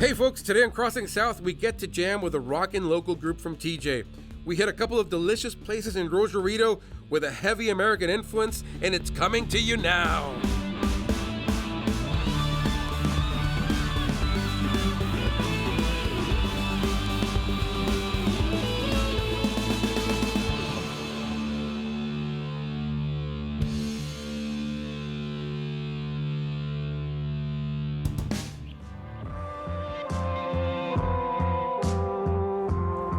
Hey folks, today on Crossing South, we get to jam with a rockin' local group from TJ. We hit a couple of delicious places in Rosarito with a heavy American influence, and it's coming to you now.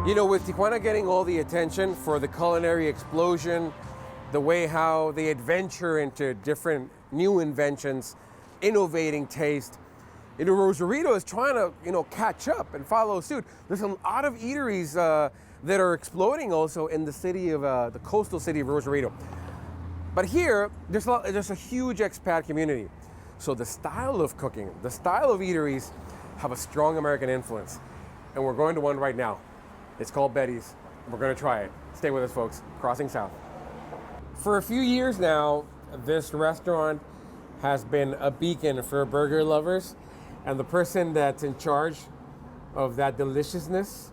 You know, with Tijuana getting all the attention for the culinary explosion, the way how they adventure into different new inventions, innovating taste, Rosarito is trying to, catch up and follow suit. There's a lot of eateries that are exploding also in the city of, the coastal city of Rosarito. But here, there's a huge expat community. So the style of cooking, the style of eateries have a strong American influence. And we're going to one right now. It's called Betty's. We're going to try it. Stay with us, folks. Crossing South. For a few years now, this restaurant has been a beacon for burger lovers, and the person that's in charge of that deliciousness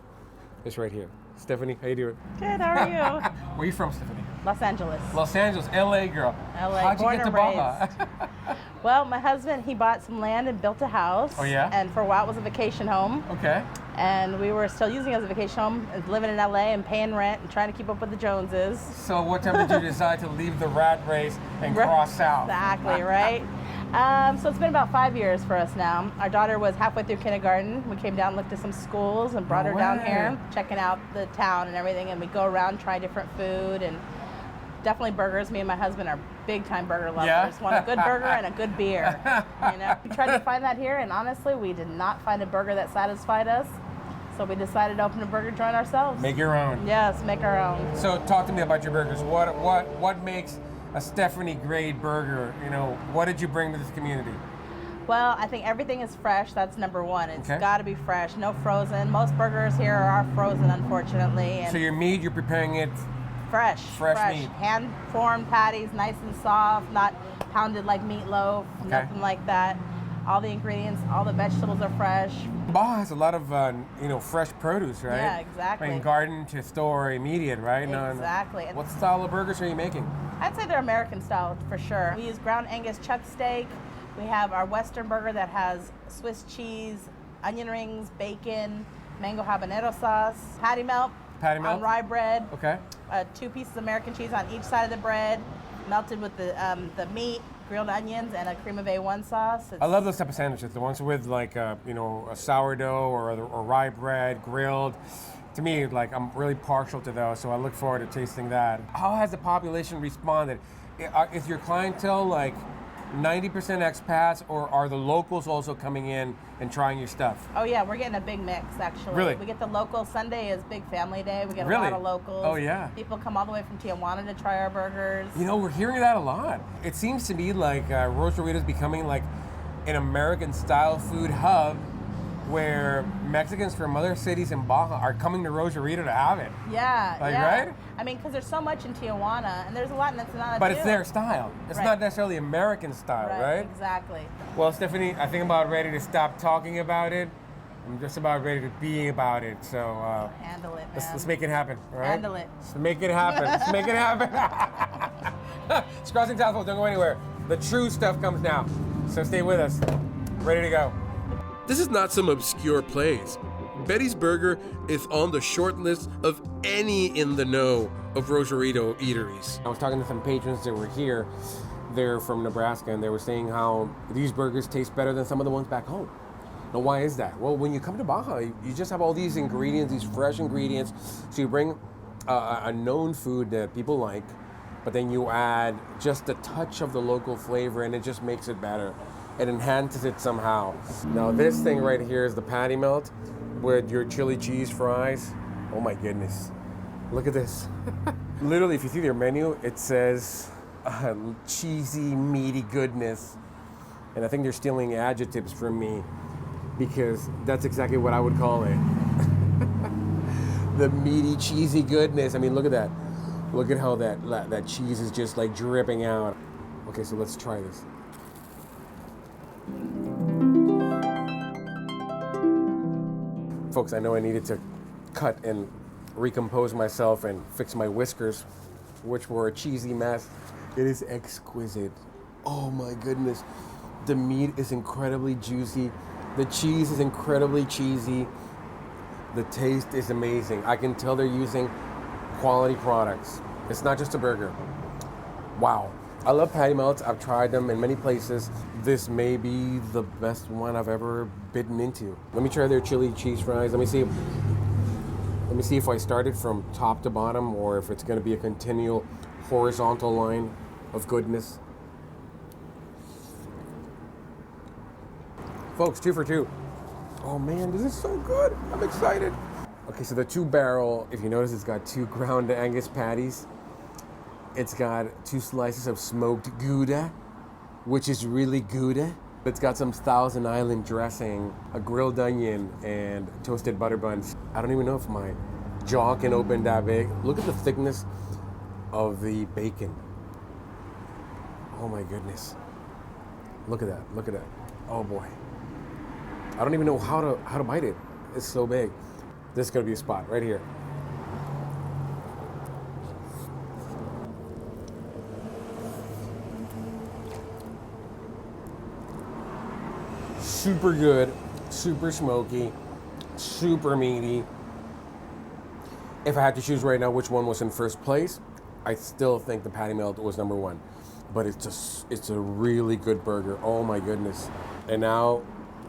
is right here. Stephanie, how you doing? Good, how are you? Where are you from, Stephanie? Los Angeles. Los Angeles, LA girl. LA, How'd you born get to and Baja? raised. Well, my husband, he bought some land and built a house. Oh, yeah? And for a while it was a vacation home. Okay. And we were still using it as a vacation home, and living in LA and paying rent and trying to keep up with the Joneses. So what time did you decide to leave the rat race and cross south? Exactly, right? So it's been about 5 years for us now. Our daughter was halfway through kindergarten. We came down, looked at some schools, and brought her down here, checking out the town and everything. And we go around, try different food, and definitely burgers. Me and my husband are big-time burger lovers. Yeah? Want a good burger and a good beer. We tried to find that here, and honestly, we did not find a burger that satisfied us. So we decided to open a burger joint ourselves. Make your own. Yes, make our own. So talk to me about your burgers. What makes a Stephanie grade burger? What did you bring to this community? Well, I think everything is fresh. That's number one. It's Okay. got to be fresh, no frozen. Most burgers here are frozen, unfortunately. And So your meat, you're preparing it fresh meat. hand-formed patties, nice and soft, not pounded like meatloaf, nothing like that. All the ingredients, all the vegetables are fresh. Baja has a lot of fresh produce, right? Yeah, exactly. I mean, garden to store, immediate, right? Exactly. What style of burgers are you making? I'd say they're American style for sure. We use ground Angus chuck steak. We have our Western burger that has Swiss cheese, onion rings, bacon, mango habanero sauce, patty melt on rye bread. Okay. 2 pieces of American cheese on each side of the bread, melted with the meat, grilled onions, and a cream of A1 sauce. I love those type of sandwiches, the ones with like a sourdough or rye bread, grilled. To me, I'm really partial to those, so I look forward to tasting that. How has the population responded? Is your clientele 90% expats, or are the locals also coming in and trying your stuff? Oh yeah, we're getting a big mix actually. Really? We get the locals. Sunday is big family day. We get a lot of locals. Oh yeah. People come all the way from Tijuana to try our burgers. We're hearing that a lot. It seems to me like Rosarito is becoming like an American style food hub, where Mexicans from other cities in Baja are coming to Rosarito to have it. Yeah, right? I mean, because there's so much in Tijuana, and there's a lot in Ensenada But too. it's their style. It's not necessarily American style, right? Exactly. Well, Stephanie, I think I'm about ready to stop talking about it. I'm just about ready to be about it. So handle it, man. Let's make it happen, all right? Handle it. Let's make it happen. Let's make it happen. It's Crossing South, folks. Don't go anywhere. The true stuff comes now. So stay with us. Ready to go. This is not some obscure place. Betty's Burger is on the short list of any in the know of Rosarito eateries. I was talking to some patrons that were here. They're from Nebraska, and they were saying how these burgers taste better than some of the ones back home. Now, why is that? Well, when you come to Baja, you just have all these ingredients, these fresh ingredients. So you bring a known food that people like, but then you add just a touch of the local flavor, and it just makes it better. It enhances it somehow. Now this thing right here is the patty melt with your chili cheese fries. Oh my goodness. Look at this. Literally, if you see their menu, it says cheesy, meaty goodness. And I think they're stealing adjectives from me, because that's exactly what I would call it. The meaty, cheesy goodness. I mean, look at that. Look at how that cheese is just dripping out. Okay, so let's try this. Folks, I know I needed to cut and recompose myself and fix my whiskers, which were a cheesy mess. It is exquisite. Oh my goodness. The meat is incredibly juicy. The cheese is incredibly cheesy. The taste is amazing. I can tell they're using quality products. It's not just a burger. Wow. I love patty melts. I've tried them in many places. This may be the best one I've ever bitten into. Let me try their chili cheese fries. Let me see if I started from top to bottom or if it's going to be a continual horizontal line of goodness. Folks, 2 for 2. Oh man, this is so good. I'm excited. Okay, so the 2-barrel, if you notice, it's got 2 ground Angus patties. It's got 2 slices of smoked Gouda, which is really Gouda. It's got some Thousand Island dressing, a grilled onion, and toasted butter buns. I don't even know if my jaw can open that big. Look at the thickness of the bacon. Oh my goodness. Look at that, look at that. Oh boy. I don't even know how to bite it. It's so big. This is gonna be a spot right here. Super good, super smoky, super meaty. If I had to choose right now which one was in first place, I still think the patty melt was number 1. But it's a really good burger. Oh my goodness. And now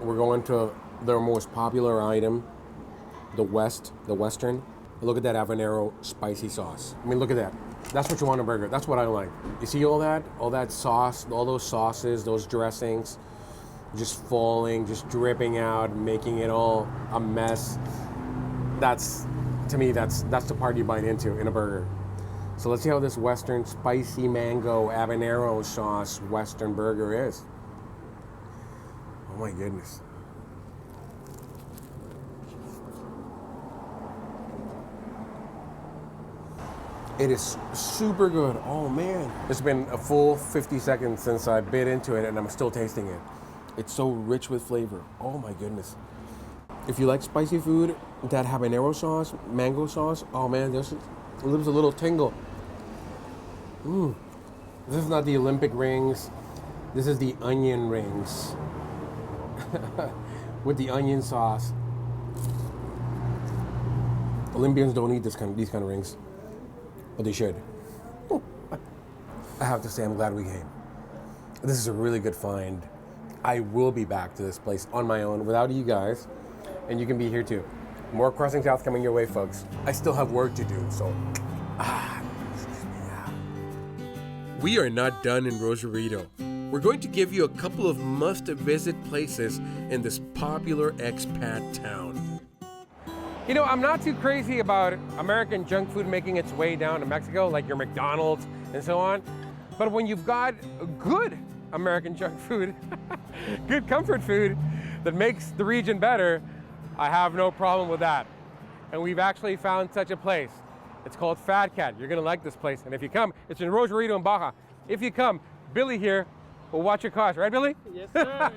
we're going to their most popular item, the Western. Look at that habanero spicy sauce. I mean, look at that. That's what you want in a burger. That's what I like. You see all that sauce, all those sauces, those dressings, just falling, just dripping out, making it all a mess. To me, that's the part you bite into in a burger. So let's see how this Western spicy mango habanero sauce Western burger is. Oh my goodness. It is super good. Oh man. It's been a full 50 seconds since I bit into it and I'm still tasting it. It's so rich with flavor. Oh my goodness. If you like spicy food, that habanero sauce, mango sauce, oh man, there's a little tingle. This is not the Olympic rings. This is the onion rings. With the onion sauce. Olympians don't eat these kind of rings, but they should. I have to say, I'm glad we came. This is a really good find. I will be back to this place on my own without you guys, and you can be here too. More Crossing South coming your way, folks. I still have work to do, so. We are not done in Rosarito. We're going to give you a couple of must-visit places in this popular expat town. You know, I'm not too crazy about American junk food making its way down to Mexico, like your McDonald's and so on. But when you've got good American junk food, good comfort food that makes the region better, I have no problem with that. And we've actually found such a place. It's called Fat Cat. You're gonna like this place. And if you come, it's in Rosarito and Baja. If you come, Billy here will watch your cost, right, Billy? Yes, sir.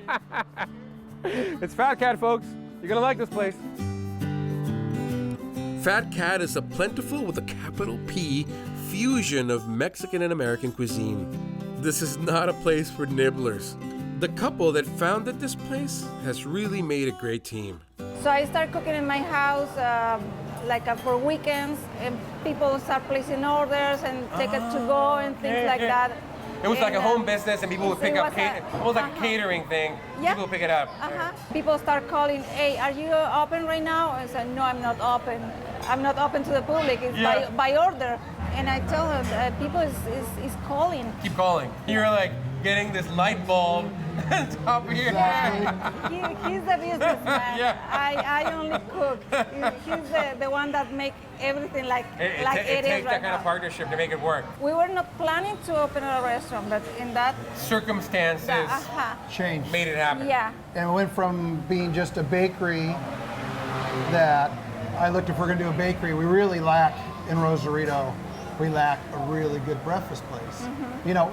It's Fat Cat, folks. You're gonna like this place. Fat Cat is a plentiful with a capital P fusion of Mexican and American cuisine. This is not a place for nibblers. The couple that founded this place has really made a great team. So I start cooking in my house for weekends, and people start placing orders and take it to go and things like that. It was like a home business and people would pick up, almost like a catering thing. Yeah. People would pick it up. People start calling, hey, are you open right now? I said, no, I'm not open. I'm not open to the public, it's by order. And I tell them, people is calling. Keep calling. You're like getting this light bulb on top of your head. Yeah, he's the businessman. Yeah. I only cook. He's the one that makes everything like it is right now. It takes that kind of partnership to make it work. We were not planning to open a restaurant, but in that circumstances Changed. made it happen. Yeah. And we went from being just a bakery that I looked, if we're going to do a bakery, we really lack in Rosarito we lack a really good breakfast place. You know,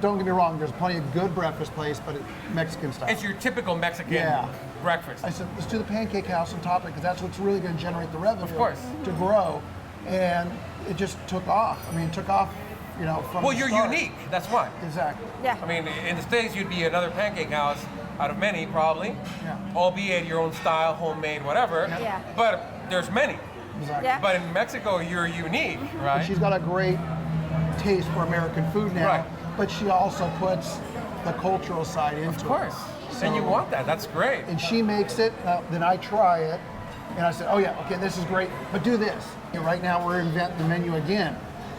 don't get me wrong, there's plenty of good breakfast place, but Mexican style. It's your typical Mexican breakfast. I said, let's do the pancake house on top of it, because that's what's really going to generate the revenue Of course. to grow. And it just took off. I mean, it took off, you know, from Well, the you're start. unique. That's why. Exactly. Yeah. I mean, in the States, you'd be another pancake house out of many, probably. Yeah. Albeit your own style, homemade, whatever. Yeah. But there's many. Exactly. Yeah. But in Mexico, you're unique, right? And she's got a great taste for American food now, Right. but she also puts the cultural side into it. Of course. So- And you want that. That's great. And she makes it, then I try it, and I said, oh yeah, okay, this is great, but do this. And right now we're inventing the menu again,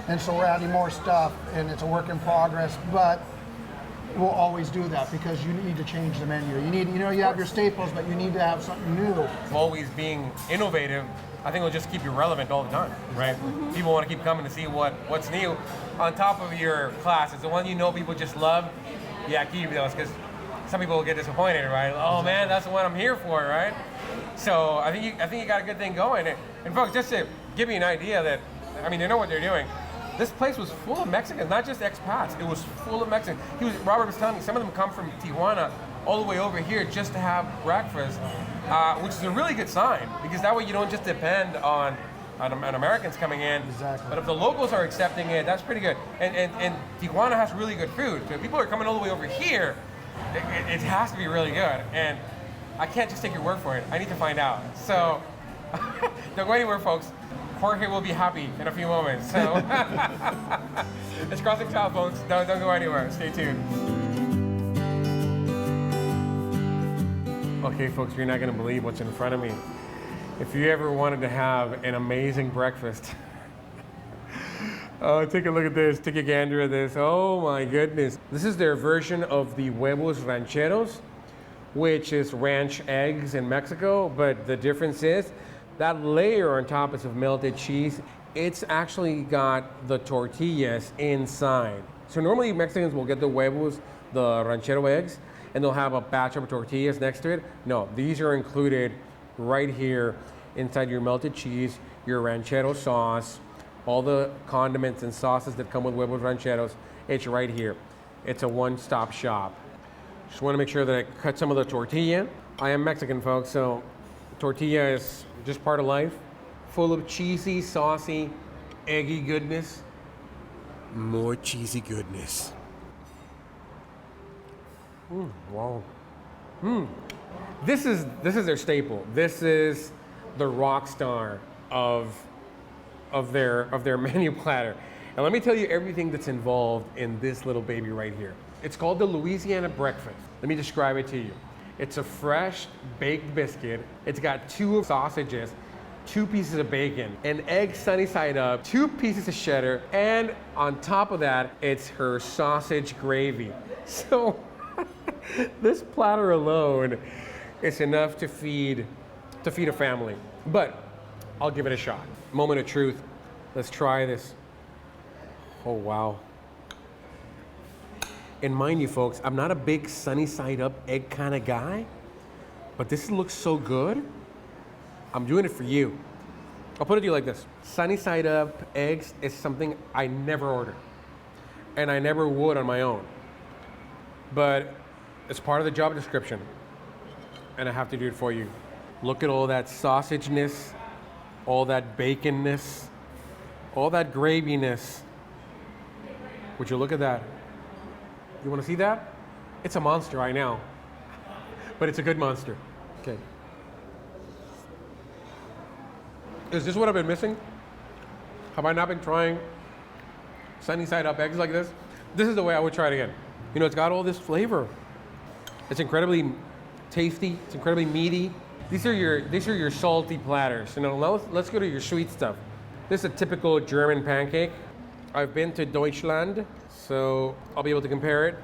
and so we're adding more stuff, and it's a work in progress, but we'll always do that because you need to change the menu. You need, you know, you have your staples, but you need to have something new. Always being innovative, I think will just keep you relevant all the time, right? People want to keep coming to see what's new. On top of your classes, the one you know people just love, yeah, keep those, because some people will get disappointed, right? Oh man, that's the one I'm here for, right? So I think you got a good thing going. And folks, just to give you an idea that, I mean, they know what they're doing. This place was full of Mexicans, not just expats. It was full of Mexicans. Robert was telling me some of them come from Tijuana all the way over here just to have breakfast, which is a really good sign, because that way you don't just depend on Americans coming in. Exactly. But if the locals are accepting it, that's pretty good. And Tijuana has really good food. So if people are coming all the way over here, it has to be really good. And I can't just take your word for it. I need to find out. So don't go anywhere, folks. Jorge will be happy in a few moments. So it's Crossing South, folks. Don't go anywhere. Stay tuned. Okay, folks, you're not going to believe what's in front of me. If you ever wanted to have an amazing breakfast, oh, take a look at this. Take a gander at this. Oh my goodness. This is their version of the huevos rancheros, which is ranch eggs in Mexico, but the difference is that layer on top is of melted cheese. It's actually got the tortillas inside. So normally Mexicans will get the huevos, the ranchero eggs, and they'll have a batch of tortillas next to it. No, these are included right here inside your melted cheese, your ranchero sauce, all the condiments and sauces that come with huevos rancheros. It's right here. It's a one-stop shop. Just want to make sure that I cut some of the tortilla. I am Mexican, folks, so tortilla is just part of life. Full of cheesy, saucy, eggy goodness. More cheesy goodness. Wow. This is their staple. This is the rock star of their menu platter. And let me tell you everything that's involved in this little baby right here. It's called the Louisiana breakfast. Let me describe it to you. It's a fresh baked biscuit. It's got 2 sausages, 2 pieces of bacon, an egg sunny side up, 2 pieces of cheddar, and on top of that, it's her sausage gravy. So this platter alone is enough to feed a family. But I'll give it a shot. Moment of truth. Let's try this. Oh wow. And mind you, folks, I'm not a big sunny side up egg kind of guy, but this looks so good. I'm doing it for you. I'll put it to you like this. Sunny side up eggs is something I never order, and I never would on my own. But it's part of the job description, and I have to do it for you. Look at all that sausageness, all that baconness, all that graviness. Would you look at that? You want to see that? It's a monster, I know. But it's a good monster. Okay. Is this what I've been missing? Have I not been trying sunny side up eggs like this? This is the way I would try it again. You know, it's got all this flavor. It's incredibly tasty. It's incredibly meaty. These are your salty platters. You know, now let's go to your sweet stuff. This is a typical German pancake. I've been to Deutschland, so I'll be able to compare it.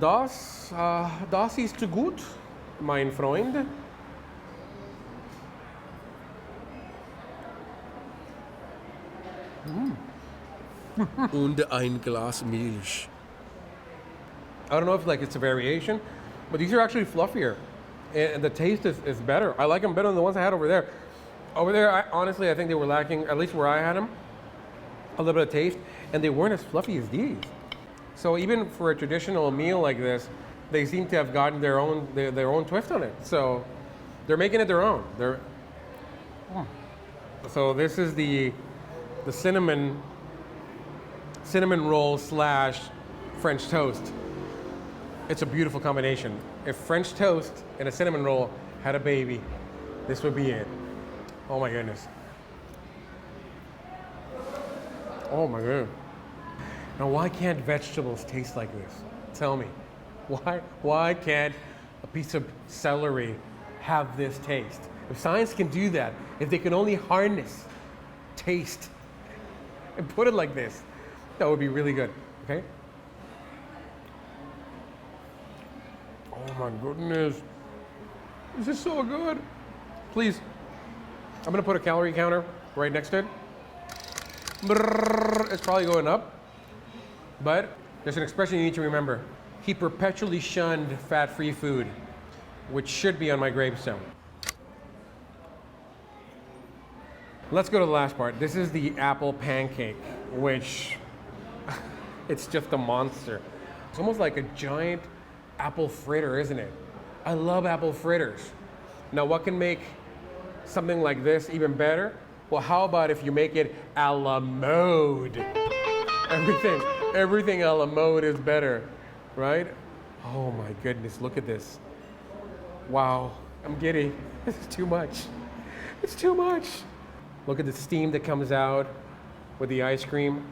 Das ist zu gut, mein Freund. Und ein Glas Milch. I don't know if it's a variation, but these are actually fluffier, and the taste is better. I like them better than the ones I had over there. Over there, honestly, I think they were lacking, at least where I had them, a little bit of taste, and they weren't as fluffy as these. So even for a traditional meal like this, they seem to have gotten their own twist on it. So they're making it their own. So this is the cinnamon roll / French toast. It's a beautiful combination. If French toast and a cinnamon roll had a baby, this would be it. Oh my goodness. Oh my goodness. Now why can't vegetables taste like this? Tell me. Why can't a piece of celery have this taste? If science can do that, if they can only harness taste and put it like this, that would be really good, okay? Oh my goodness. This is so good. Please, I'm gonna put a calorie counter right next to it. It's probably going up, but there's an expression you need to remember. He perpetually shunned fat-free food, which should be on my gravestone. Let's go to the last part. This is the apple pancake, which it's just a monster. It's almost like a giant apple fritter, isn't it? I love apple fritters. Now, what can make something like this even better? Well, how about if you make it a la mode? Everything a la mode is better, right? Oh my goodness, look at this. Wow, I'm giddy. This is too much. It's too much. Look at the steam that comes out with the ice cream.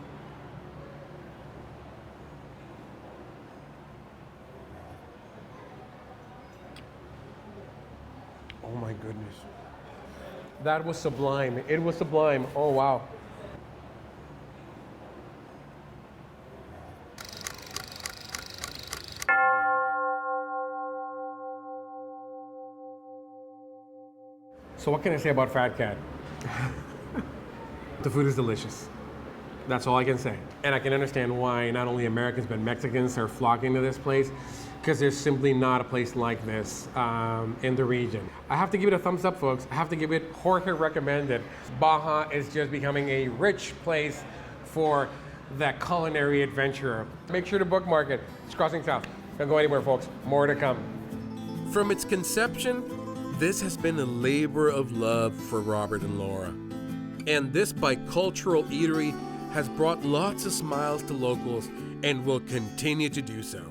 Oh my goodness. That was sublime. It was sublime. Oh wow. So what can I say about Fat Cat? The food is delicious. That's all I can say. And I can understand why not only Americans but Mexicans are flocking to this place, because there's simply not a place like this in the region. I have to give it a thumbs up, folks. I have to give it Jorge recommended. Baja is just becoming a rich place for that culinary adventurer. Make sure to bookmark it. It's Crossing South. Don't go anywhere, folks. More to come. From its conception, this has been a labor of love for Robert and Laura. And this bicultural eatery has brought lots of smiles to locals and will continue to do so.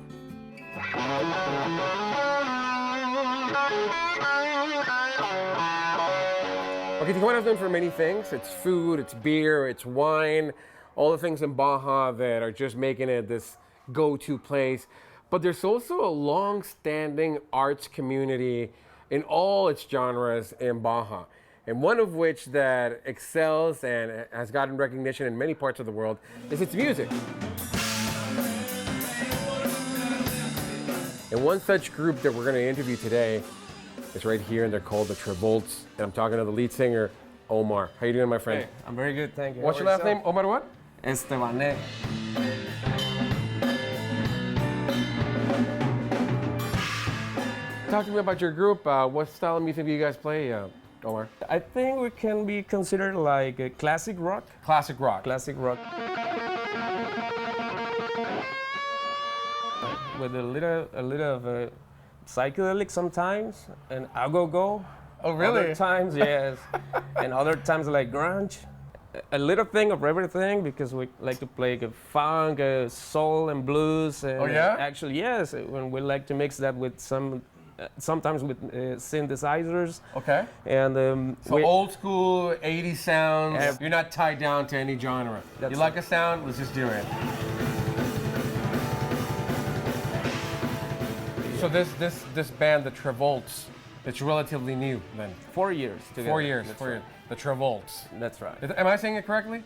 Okay, Tijuana is known for many things. It's food, it's beer, it's wine, all the things in Baja that are just making it this go-to place. But there's also a long-standing arts community in all its genres in Baja. And one of which that excels and has gotten recognition in many parts of the world is its music. And one such group that we're going to interview today is right here, and they're called the Trevolts. And I'm talking to the lead singer, Omar. How you doing, my friend? Hey, I'm very good, thank you. What's your last name? Omar what? Estebané. Talk to me about your group. What style of music do you guys play, Omar? I think we can be considered like a classic rock. Classic rock. Classic rock. With a little of psychedelic sometimes, and go. Oh, really? Other times, yes. And other times like grunge. A little thing of everything, because we like to play funk, soul, and blues. And oh, yeah? Actually, yes. When we like to mix that with sometimes with synthesizers. Okay. And so old school 80s sounds. You're not tied down to any genre. You like a sound? Let's just do it. So this band, the Trevolts, it's relatively new then. 4 years together. 4 years. That's 4 years. The Trevolts. That's right. Am I saying it correctly?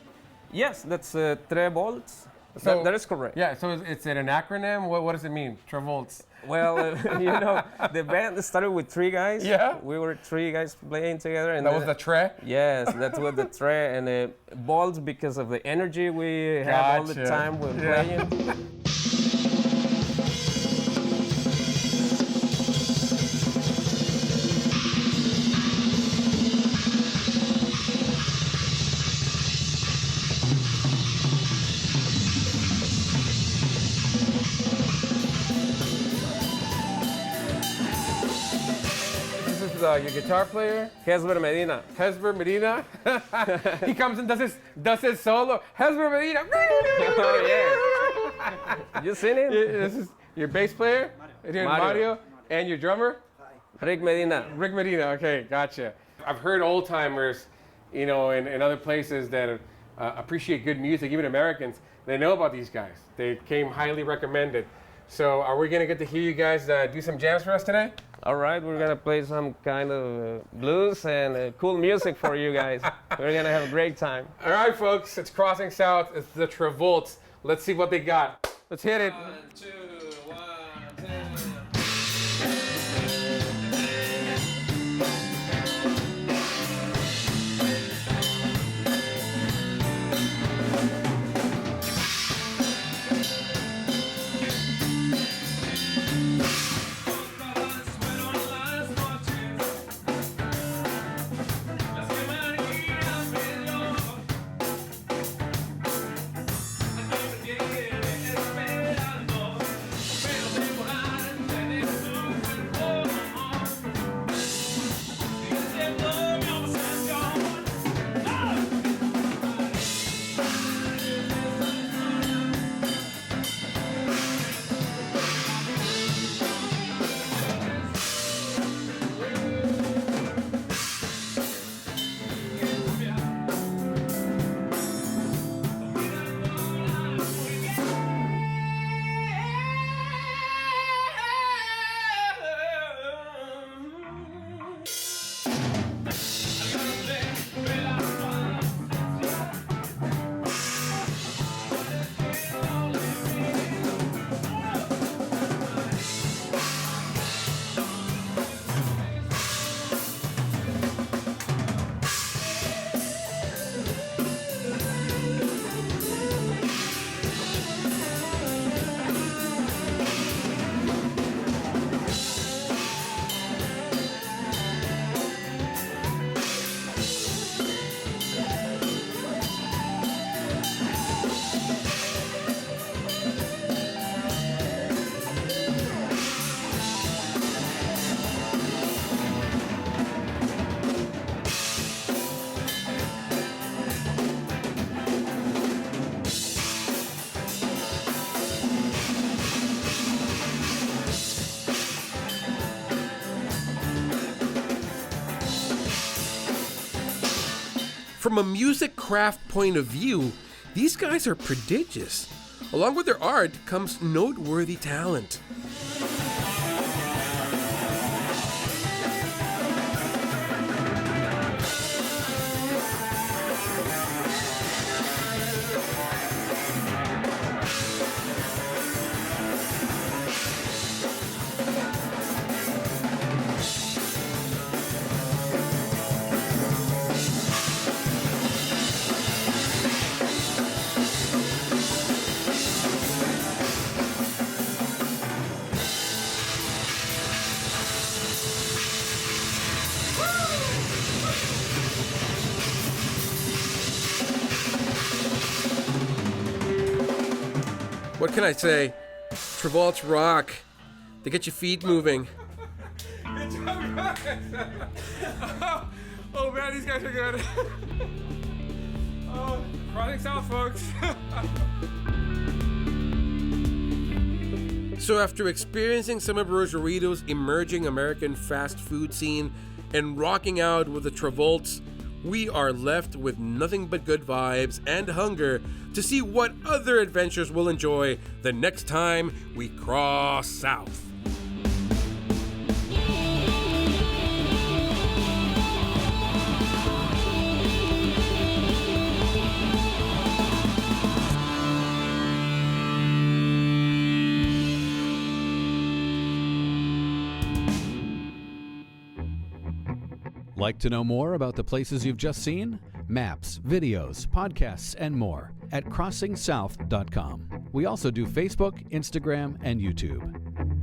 Yes, that's Trevolts. So, that is correct. Yeah, so it's an acronym? What does it mean, Trevolts? Well, the band started with 3 guys. Yeah? We were 3 guys playing together. And that was the tre? Yes, that was the tre. And Bolts because of the energy we have all the time when playing. your guitar player, Hesber Medina. Hesber Medina. He comes and does his solo. Hesber Medina. Oh, yeah. You seen him? This is your bass player, Mario, and your drummer, Rick Medina. Rick Medina. Okay, gotcha. I've heard old timers, in other places that appreciate good music, even Americans. They know about these guys. They came highly recommended. So, are we gonna get to hear you guys do some jams for us today? All right, we're gonna play some kind of blues and cool music for you guys. We're gonna have a great time. All right, folks, it's Crossing South. It's the Trevolts. Let's see what they got. Let's hit it. 1, 2, 1, 2. From a music craft point of view, these guys are prodigious. Along with their art comes noteworthy talent. What can I say? Trevolts rock. They get your feet moving. Oh man, these guys are good. Oh, Crossing South, folks. So after experiencing some of Rosarito's emerging American fast food scene and rocking out with the Trevolts, we are left with nothing but good vibes and hunger to see what other adventures we'll enjoy the next time we cross south. Like to know more about the places you've just seen? Maps, videos, podcasts, and more at CrossingSouth.com. We also do Facebook, Instagram, and YouTube.